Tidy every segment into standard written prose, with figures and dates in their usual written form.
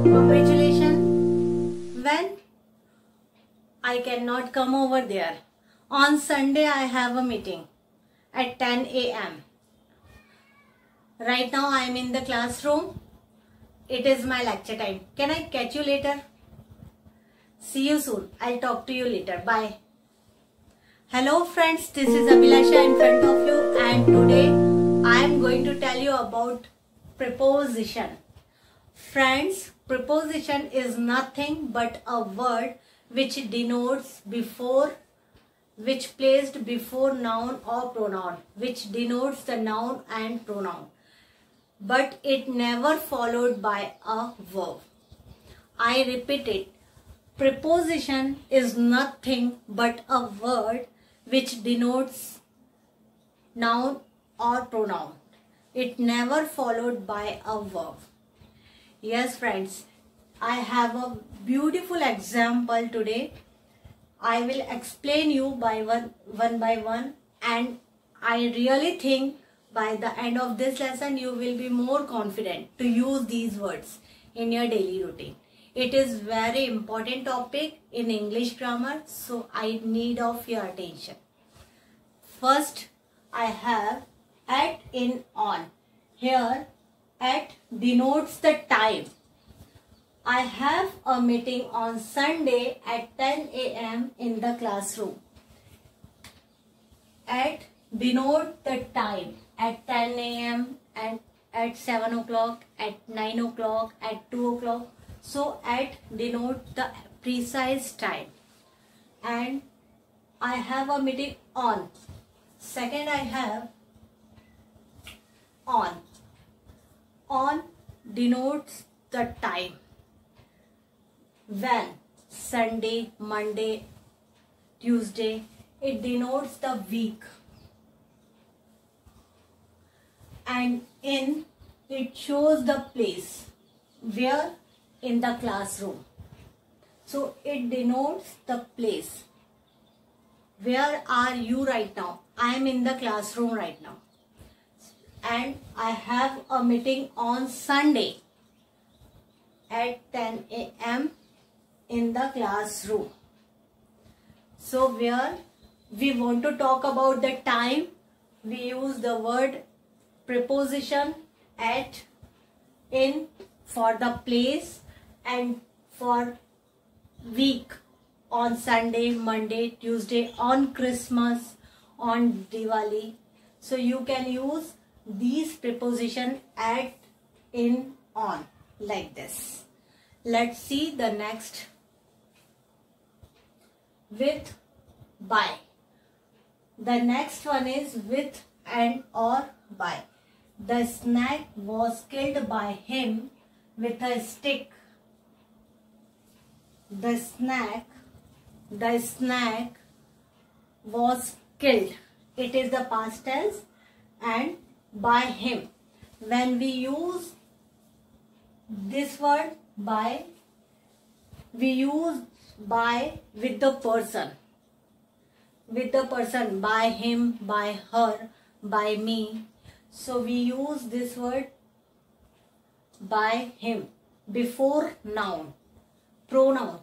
Congratulations. When I cannot come over there. On Sunday I have a meeting at 10 a.m. Right now I am in the classroom. It is my lecture time. Can I catch you later? See you soon. I'll talk to you later. Bye. Hello friends, this is Abhilasha in front of you, and today I am going to tell you about preposition. Friends, preposition is nothing but a word which denotes before, which placed before noun or pronoun, which denotes the noun and pronoun, but it never followed by a verb. I repeat it. Preposition is nothing but a word which denotes noun or pronoun. It never followed by a verb. Yes friends, I have a beautiful example today. I will explain you by one by one, and I really think by the end of this lesson you will be more confident to use these words in your daily routine. It is very important topic in English grammar, so I need of your attention. First, I have at, in, on. Here, at denotes the time. I have a meeting on Sunday at 10 a.m. in the classroom. At denote the time. At 10 a.m. and at 7 o'clock, at 9 o'clock, at 2 o'clock. So at denote the precise time. And I have a meeting on. Second, I have on. On denotes the time. When, Sunday, Monday, Tuesday, it denotes the week. And in, it shows the place. Where? In the classroom. So it denotes the place. Where are you right now? I am in the classroom right now. And I have a meeting on Sunday at 10 a.m. in the classroom. So where we want to talk about the time, we use the word preposition at, in for the place, and for week on Sunday, Monday, Tuesday, on Christmas, on Diwali. So you can use these preposition at, in, on like this. Let's see the next. With, by. The next one is with and or by. The snack was killed by him with a stick. The snack was killed. It is the past tense, and by him. When we use this word by, we use by with the person. With the person, by him, by her, by me. So we use this word by him before noun. Pronoun.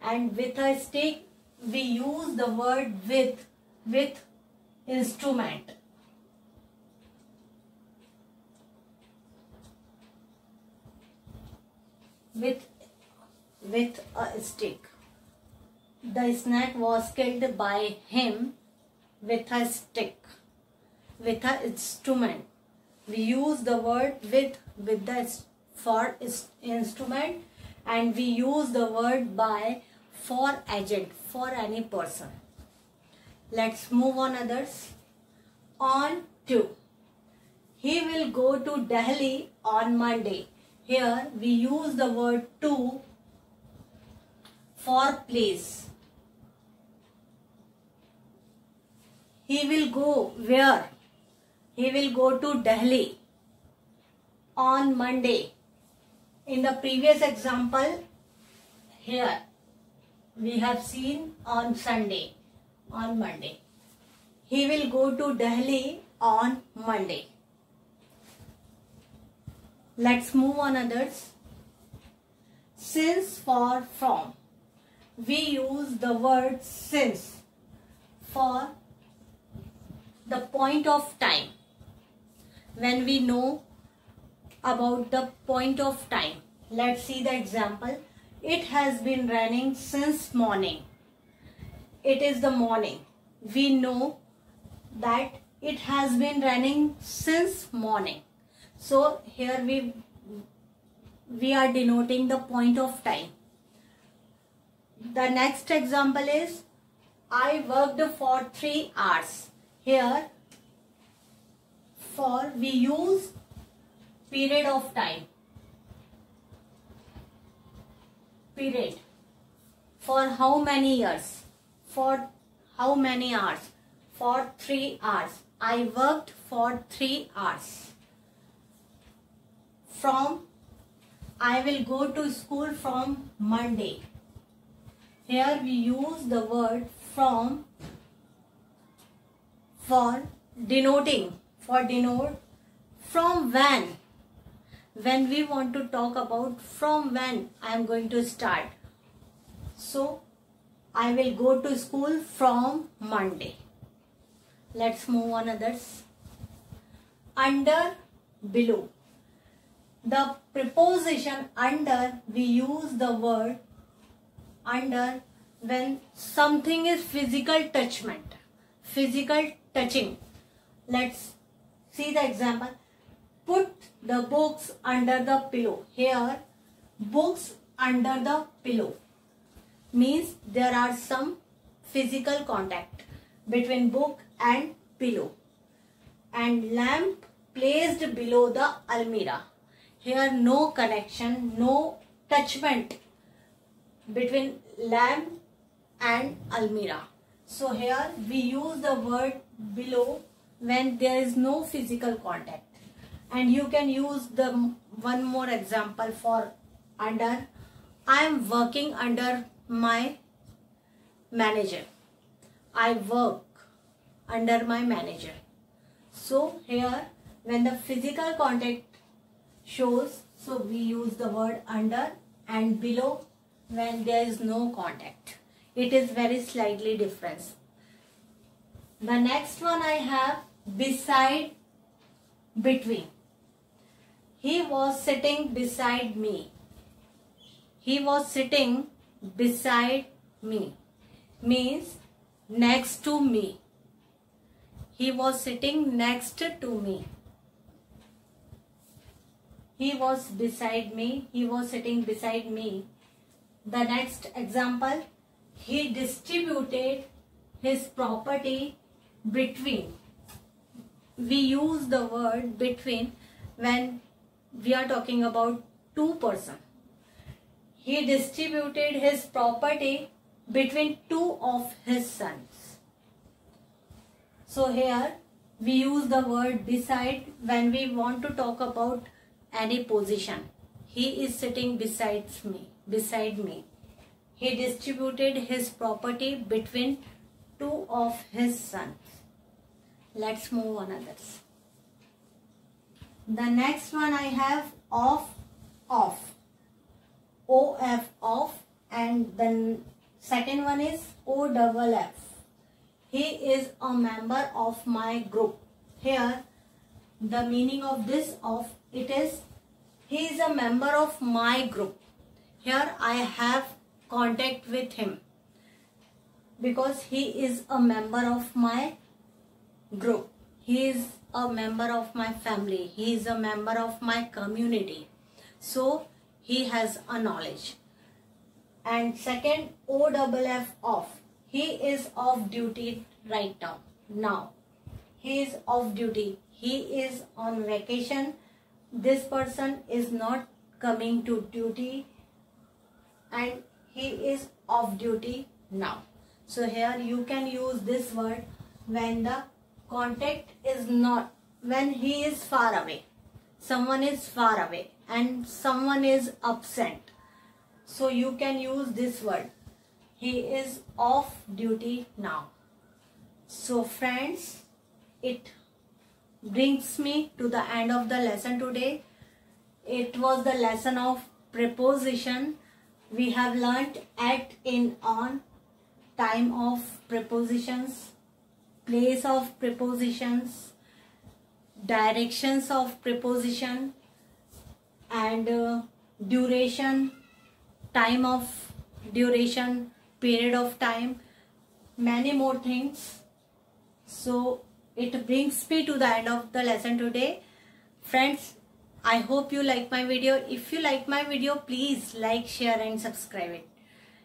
And with a stick, we use the word with instrument. With a stick. The snack was killed by him with a stick. With an instrument. We use the word with the for instrument, and we use the word by for agent, for any person. Let's move on others. On to. He will go to Delhi on Monday. Here we use the word to for place. He will go where? He will go to Delhi on Monday. In the previous example, here we have seen on Sunday, on Monday. He will go to Delhi on Monday. Let's move on others. since for from. We use the word since for the point of time. When we know about the point of time, let's see the example. It has been raining since morning. It is the morning. We know that it has been raining since morning. So here we are denoting the point of time. The next example is I worked for 3 hours. Here for we use period of time. Period. For how many years? For how many hours? For 3 hours. I worked for 3 hours. From, I will go to school from Monday. Here we use the word from for denoting, from when. When we want to talk about from when I am going to start. So I will go to school from Monday. Let's move on others. Under, below. The preposition under, we use the word under when something is physical touchment, physical touching. Let's see the example. Put the books under the pillow. Here, books under the pillow means there are some physical contact between book and pillow. And lamp placed below the almirah. Here no connection, no touchment between lamp and almirah. So here we use the word below when there is no physical contact. And you can use the one more example for under. I am working under my manager. I work under my manager. So here when the physical contact shows, so we use the word under, and below when there is no contact. It is very slightly different. The next one I have beside, between. He was sitting beside me. He was sitting beside me means next to me. He was sitting next to me. He was beside me. He was sitting beside me. The next example, he distributed his property between. We use the word between when we are talking about two persons. He distributed his property between two of his sons. So here we use the word beside when we want to talk about any position. He is sitting beside me. He distributed his property between two of his sons. Let's move on others. The next one I have off. OF, off, and the second one is OFF. He is a member of my group. Here the meaning of this of it is he is a member of my group. Here I have contact with him because he is a member of my group. He is a member of my family. He is a member of my community. So he has a knowledge. And second, OFF, off. He is off duty right now. Now he is off duty. He is on vacation. This person is not coming to duty and he is off duty now. So here you can use this word when the contact is not, when he is far away. Someone is far away and someone is absent. So you can use this word. He is off duty now. So friends, it brings me to the end of the lesson today. It was the lesson of preposition. we have learnt at, in, on, time of prepositions, place of prepositions, directions of preposition, and duration, time of duration, period of time, many more things. So it brings me to the end of the lesson today. Friends, I hope you like my video. If you like my video, please like, share and subscribe it.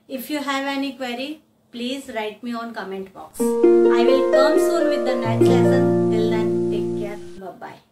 If you have any query, please write me on comment box. I will come soon with the next lesson. Till then, take care. Bye-bye.